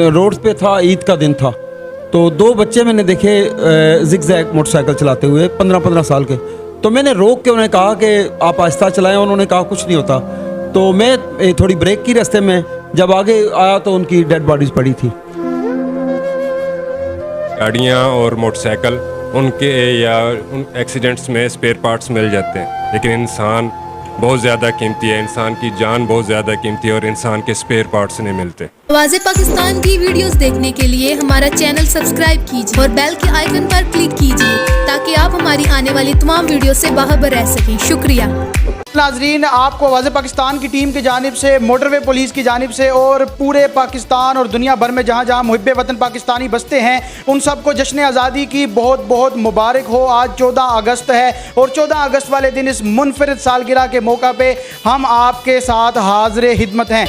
Road पे था, ईद का दिन था, तो दो बच्चे मैंने देखे जिगजैग मोटरसाइकिल चलाते हुए 15-15 साल के। तो मैंने रोक के उन्हें कहा कि आप आहिस्ता चलाएं, उन्होंने कहा कुछ नहीं होता। तो मैं थोड़ी ब्रेक की रास्ते में जब आगे आया तो उनकी डेड बॉडीज़ पड़ी थी। गाड़ियाँ और मोटरसाइकिल उनके या उन एक्सीडेंट्स में स्पेयर पार्ट्स मिल जाते हैं, लेकिन इंसान बहुत ज़्यादा कीमती है, इंसान की जान बहुत ज़्यादा कीमती है और इंसान के स्पेयर पार्ट्स नहीं मिलते। आवाज़े पाकिस्तान की वीडियोस देखने के लिए हमारा चैनल सब्सक्राइब कीजिए और बेल के आइकन पर क्लिक कीजिए ताकि आप हमारी आने वाली तमाम वीडियो से बाखबर रह सकें। शुक्रिया। नाजरीन, आपको आवाज़े पाकिस्तान की टीम की जानिब से, मोटरवे पुलिस की जानिब से और पूरे पाकिस्तान और दुनिया भर में जहाँ जहाँ मुहिब्बे वतन पाकिस्तानी बसते हैं उन सबको जश्न आज़ादी की बहुत बहुत मुबारक हो। आज 14 अगस्त है और 14 अगस्त वाले दिन इस मुनफरिद सालगिरह के मौका पे हम आपके साथ हाज़िर खिदमत हैं।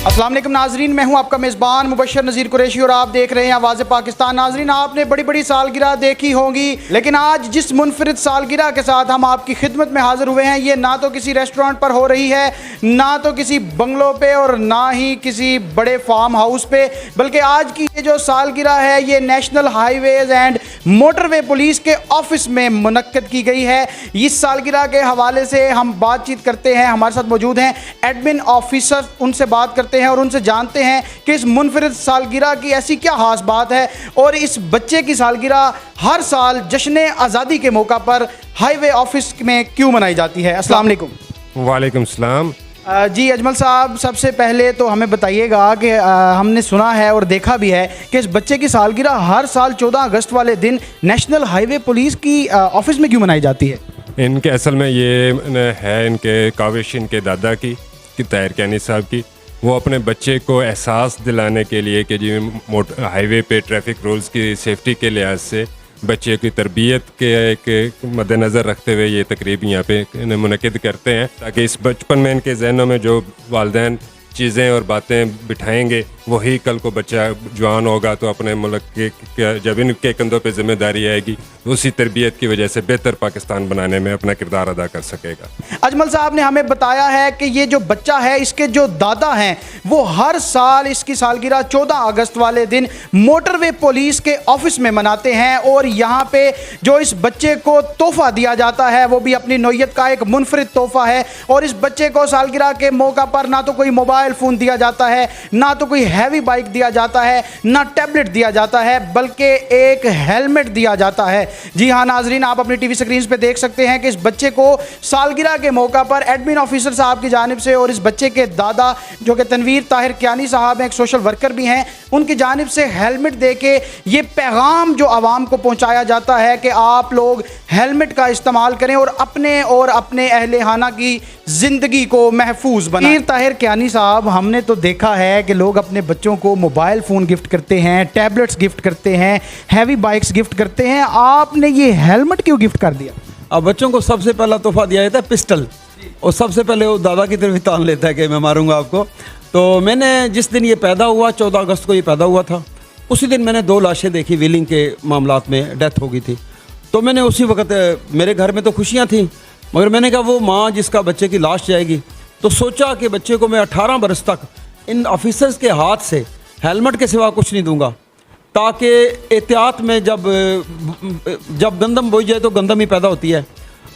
अस्सलाम वालेकुम नाजरीन, मैं हूं आपका मेज़बान मुबशर नज़ीर कुरैशी और आप देख रहे हैं आवाज़े पाकिस्तान। नाजरीन, आपने बड़ी बड़ी सालगिरह देखी होंगी, लेकिन आज जिस मुनफरिद सालगिरह के साथ हम आपकी खिदमत में हाजिर हुए हैं, ये ना तो किसी रेस्टोरेंट पर हो रही है, ना तो किसी बंगलों पे और ना ही किसी बड़े फार्म हाउस पे, बल्कि आज की ये जो सालगिरह है ये national highways and motorway police के ऑफिस में मुनक्कद की गई है। इस सालगिरह के हवाले से हम बातचीत करते हैं। हमारे साथ मौजूद हैं एडमिन ऑफिसर, उनसे बात करते हैं और उनसे जानते हैं कि इस मुनफरिद सालगिरह की ऐसी क्या खास बात है और इस बच्चे की सालगिरह हर साल जश्न आज़ादी के मौका पर हाईवे ऑफिस में क्यों मनाई जाती है। अस्सलाम वालेकुम। वालेकुम सलाम। जी अजमल साहब, सबसे पहले तो हमें बताइएगा कि हमने सुना है और देखा भी है कि इस बच्चे की सालगिरह हर साल 14 अगस्त वाले दिन नेशनल हाईवे पुलिस की ऑफिस में क्यों मनाई जाती है। इनके असल में ये है इनके काविश इनके दादा की ताहिर कियानी साहब की। वो अपने बच्चे को एहसास दिलाने के लिए कि जी हाईवे पे ट्रैफिक रूल्स की सेफ्टी के लिहाज से बच्चे की तरबियत के एक मद्देनज़र रखते हुए ये तकरीब यहाँ पे मुनक़िद करते हैं, ताकि इस बचपन में इनके जहनों में जो वालिदैन चीज़ें और बातें बिठाएंगे वही कल को बच्चा जवान होगा तो अपने मुल्क के जब इनके कंधों पे जिम्मेदारी आएगी उसी तरबियत की वजह से बेहतर पाकिस्तान बनाने में अपना किरदार अदा कर सकेगा। अजमल साहब ने हमें बताया है कि ये जो बच्चा है, इसके जो दादा हैं वो हर साल इसकी सालगिरह 14 अगस्त वाले दिन मोटरवे पुलिस के ऑफिस में मनाते हैं और यहाँ पे जो इस बच्चे को तोहफा दिया जाता है वो भी अपनी नौयत का एक मुनफरिद तोहफा है। और इस बच्चे को सालगिरह के मौका पर ना तो कोई मोबाइल फ़ोन दिया जाता है, ना तो कोई हैवी बाइक दिया जाता है, ना टैबलेट दिया जाता है, बल्कि एक हेलमेट दिया जाता है। जी हाँ नाजरीन, आप अपनी टीवी स्क्रीन पे देख सकते हैं कि इस बच्चे को सालगिरह के मौका पर एडमिन ऑफिसर साहब की जानिब से और इस बच्चे के दादा जो कि तनवीर ताहिर कियानी साहब हैं, एक सोशल वर्कर भी हैं, उनकी जानिब से हेलमेट दे के ये पैगाम जो आवाम को पहुँचाया जाता है कि आप लोग हेलमेट का इस्तेमाल करें और अपने अहले खाना की ज़िंदगी को महफूज बनाएं। ताहिर कियानी साहब, हमने तो देखा है कि लोग अपने बच्चों को मोबाइल फ़ोन गिफ्ट करते हैं, टैबलेट्स गिफ्ट करते हैं, हैवी बाइक्स गिफ्ट करते हैं, आपने ये हेलमेट क्यों गिफ्ट कर दिया। अब बच्चों को सबसे पहला तोहफा दिया जाता है पिस्टल, और सबसे पहले वो दादा की तरफ तान लेता है कि मैं मारूंगा आपको। तो मैंने जिस दिन ये पैदा हुआ, 14 अगस्त को ये पैदा हुआ था, उसी दिन मैंने 2 लाशें देखी, व्हीलिंग के मामलात में डेथ हो गई थी। तो मैंने उसी वक्त, मेरे घर में तो खुशियाँ थी, मगर मैंने कहा वो माँ जिसका बच्चे की लाश जाएगी, तो सोचा कि बच्चे को मैं 18 बरस तक इन ऑफिसर्स के हाथ से हेलमेट के सिवा कुछ नहीं दूंगा, ताकि एहतियात में जब गंदम बोई जाए तो गंदम ही पैदा होती है।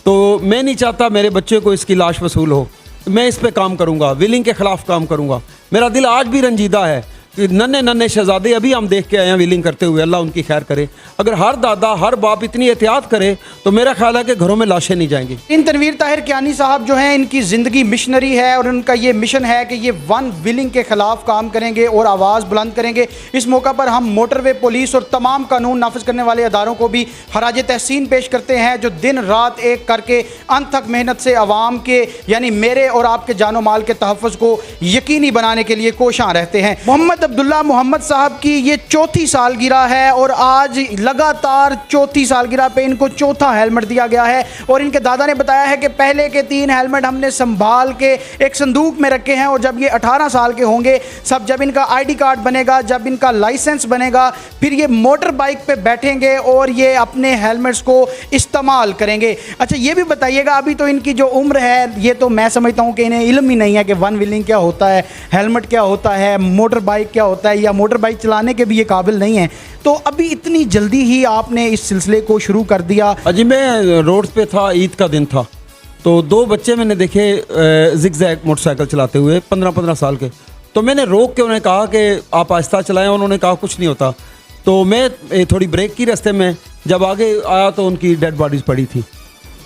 तो मैं नहीं चाहता मेरे बच्चे को इसकी लाश वसूल हो। मैं इस पे काम करूंगा, व्हीलिंग के ख़िलाफ़ काम करूंगा। मेरा दिल आज भी रंजीदा है कि नन्हे शहजादे अभी हम देख के आए हैं व्हीलिंग करते हुए, अल्लाह उनकी खैर करे। अगर हर दादा हर बाप इतनी एहतियात करे तो मेरा ख्याल है कि घरों में लाशें नहीं जाएंगी। इन तनवीर ताहिर कियानी साहब जो हैं, इनकी ज़िंदगी मिशनरी है और उनका ये मिशन है कि ये वन व्हीलिंग के ख़िलाफ़ काम करेंगे और आवाज़ बुलंद करेंगे। इस मौका पर हम मोटरवे पुलिस और तमाम कानून नाफिज करने वाले अदारों को भी खराज तहसीन पेश करते हैं, जो दिन रात एक करके अंत तक मेहनत से आवाम के यानी मेरे और आपके जानो माल के तहफ़्फ़ुज़ को यकीनी बनाने के लिए कोशां रहते हैं। मोहम्मद अब्दुल्ला मोहम्मद साहब की ये चौथी सालगिरह है और आज लगातार चौथी सालगिरह पे इनको चौथा हेलमेट दिया गया है। और इनके दादा ने बताया है कि पहले के 3 हेलमेट हमने संभाल के एक संदूक में रखे हैं और जब ये 18 साल के होंगे, जब इनका आईडी कार्ड बनेगा, जब इनका लाइसेंस बनेगा, फिर ये मोटर बाइक पे बैठेंगे और ये अपने हेलमेट्स को इस्तेमाल करेंगे। अच्छा, ये भी बताइएगा, अभी तो इनकी जो उम्र है, ये तो मैं समझता हूँ कि इन्हें इल्म ही नहीं है कि वन व्हीलिंग क्या होता है, हेलमेट क्या होता है, मोटर बाइक क्या होता है, या मोटर बाइक चलाने के भी ये काबिल नहीं है। तो अभी इतनी जल्दी ही आपने इस सिलसिले को शुरू कर दिया। अजी मैं रोड पे था, ईद का दिन था, तो 2 बच्चे मैंने देखे जिगजैग मोटरसाइकिल चलाते हुए 15-15 साल के। तो मैंने रोक के उन्हें कहा कि आप आहिस्ता चलाएं, उन्होंने कहा कुछ नहीं होता। तो मैं थोड़ी ब्रेक की रास्ते में जब आगे आया तो उनकी डेड बॉडीज़ पड़ी थी।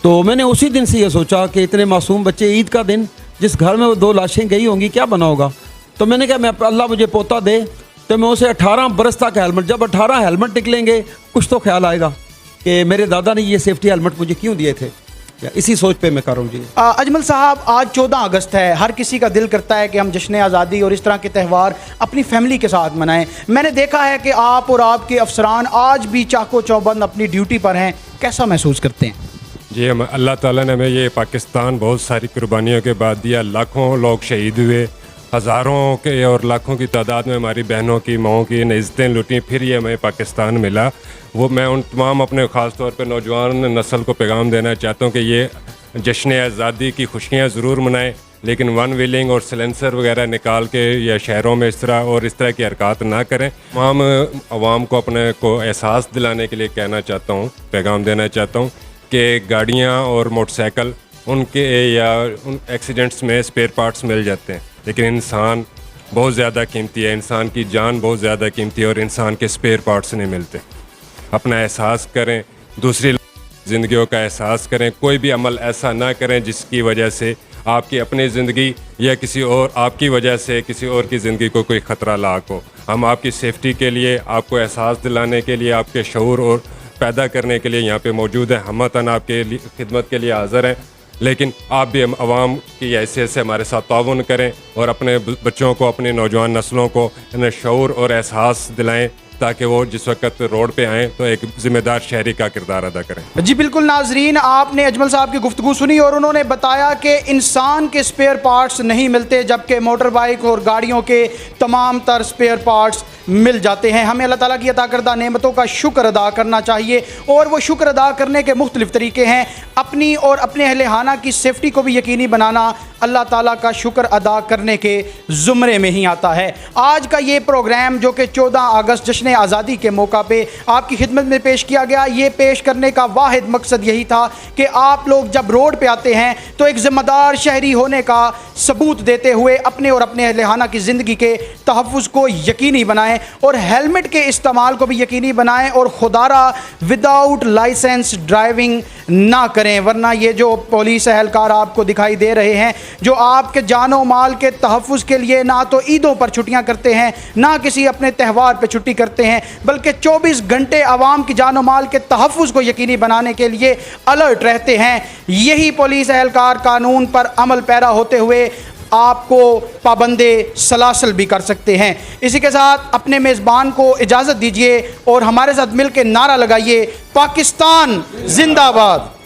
तो मैंने उसी दिन से ये सोचा कि इतने मासूम बच्चे, ईद का दिन, जिस घर में वो 2 लाशें गई होंगी, क्या बना होगा। तो मैंने कहा मैं अल्लाह मुझे पोता दे तो मैं उसे 18 बरस तक हेलमेट, जब 18 हेलमेट निकलेंगे कुछ तो ख्याल आएगा कि मेरे दादा ने ये सेफ्टी हेलमेट मुझे क्यों दिए थे। या इसी सोच पे मैं कर रहा हूँ जी। अजमल साहब, आज 14 अगस्त है, हर किसी का दिल करता है कि हम जश्न आज़ादी और इस तरह के त्यौहार अपनी फैमिली के साथ मनाएं। मैंने देखा है कि आप और आपके अफसरान आज भी चाको चौबंद अपनी ड्यूटी पर हैं, कैसा महसूस करते हैं? जी, हम अल्लाह ताला ने हमें ये पाकिस्तान बहुत सारी कुर्बानियों के बाद दिया। लाखों लोग शहीद हुए, हज़ारों के और लाखों की तादाद में हमारी बहनों की, माओं की इज़्ज़तें लुटी, फिर ये हमें पाकिस्तान मिला। वो मैं उन तमाम अपने ख़ास तौर पे नौजवान नस्ल को पैगाम देना चाहता हूँ कि ये जश्न आज़ादी की खुशियाँ ज़रूर मनाएं, लेकिन वन व्हीलिंग और सिलेंसर वगैरह निकाल के या शहरों में इस तरह की हरकत ना करें। तमाम आवाम को अपने को एहसास दिलाने के लिए कहना चाहता हूँ, पैगाम देना चाहता हूँ कि गाड़ियाँ और मोटरसाइकिल उनके या उन एक्सीडेंट्स में स्पेयर पार्ट्स मिल जाते हैं, लेकिन इंसान बहुत ज़्यादा कीमती है, इंसान की जान बहुत ज़्यादा कीमती है और इंसान के स्पेयर पार्ट्स नहीं मिलते। अपना एहसास करें, दूसरी ज़िंदगियों का एहसास करें, कोई भी अमल ऐसा ना करें जिसकी वजह से आपकी अपनी ज़िंदगी या किसी और आपकी वजह से किसी और की ज़िंदगी को कोई ख़तरा लाक हो। हम आपकी सेफ्टी के लिए, आपको एहसास दिलाने के लिए, आपके शऊर और पैदा करने के लिए यहाँ पे मौजूद हैं। हमतन आपके लिए खिदमत के लिए हाज़िर हैं, लेकिन आप भी हम आवाम की हैसियत से हमारे साथ ताउन करें और अपने बच्चों को, अपनी नौजवान नस्लों को इन्हें शऊर और एहसास दिलाएं ताकि वो जिस वक्त रोड पे आएँ तो एक ज़िम्मेदार शहरी का किरदार अदा करें। जी बिल्कुल नाजरीन, आपने अजमल साहब की गुफ्तगू सुनी और उन्होंने बताया कि इंसान के स्पेयर पार्ट्स नहीं मिलते, जबकि मोटर बाइक और गाड़ियों के तमाम तर स्पेयर पार्ट्स मिल जाते हैं। हमें अल्लाह ताला की अता करदा नेमतों का शुक्र अदा करना चाहिए और वो शुक्र अदा करने के मुख्तलिफ तरीके हैं। अपनी और अपने अहले खाना की सेफ्टी को भी यकीनी बनाना अल्लाह ताला का शुक्र अदा करने के ज़ुमरे में ही आता है। आज का ये प्रोग्राम जो कि 14 अगस्त जश्न आज़ादी के मौका पे आपकी खिदमत में पेश किया गया, ये पेश करने का वाहिद मकसद यही था कि आप लोग जब रोड पे आते हैं तो एक ज़िम्मेदार शहरी होने का सबूत देते हुए अपने और अपने अहले खाना की ज़िंदगी के तहफ़्फ़ुज़ को यकीनी बनाएं और हेलमेट के इस्तेमाल को भी यकीनी बनाएं और खुदारा विदाउट लाइसेंस ड्राइविंग ना करें, वरना ये जो पुलिस एहलकार आपको दिखाई दे रहे हैं जो आपके जानो माल के तहफ़्फ़ुज़ के लिए ना तो ईदों पर छुट्टियां करते हैं, ना किसी अपने त्यौहार पर छुट्टी करते हैं, बल्कि 24 घंटे आवाम की जानो माल के तहफ़्फ़ुज़ को यकीनी बनाने के लिए अलर्ट रहते हैं। यही पुलिस एहलकार कानून पर अमल पैरा होते हुए आपको पाबंदे सलासल भी कर सकते हैं। इसी के साथ अपने मेज़बान को इजाज़त दीजिए और हमारे साथ मिलकर नारा लगाइए, पाकिस्तान जिंदाबाद।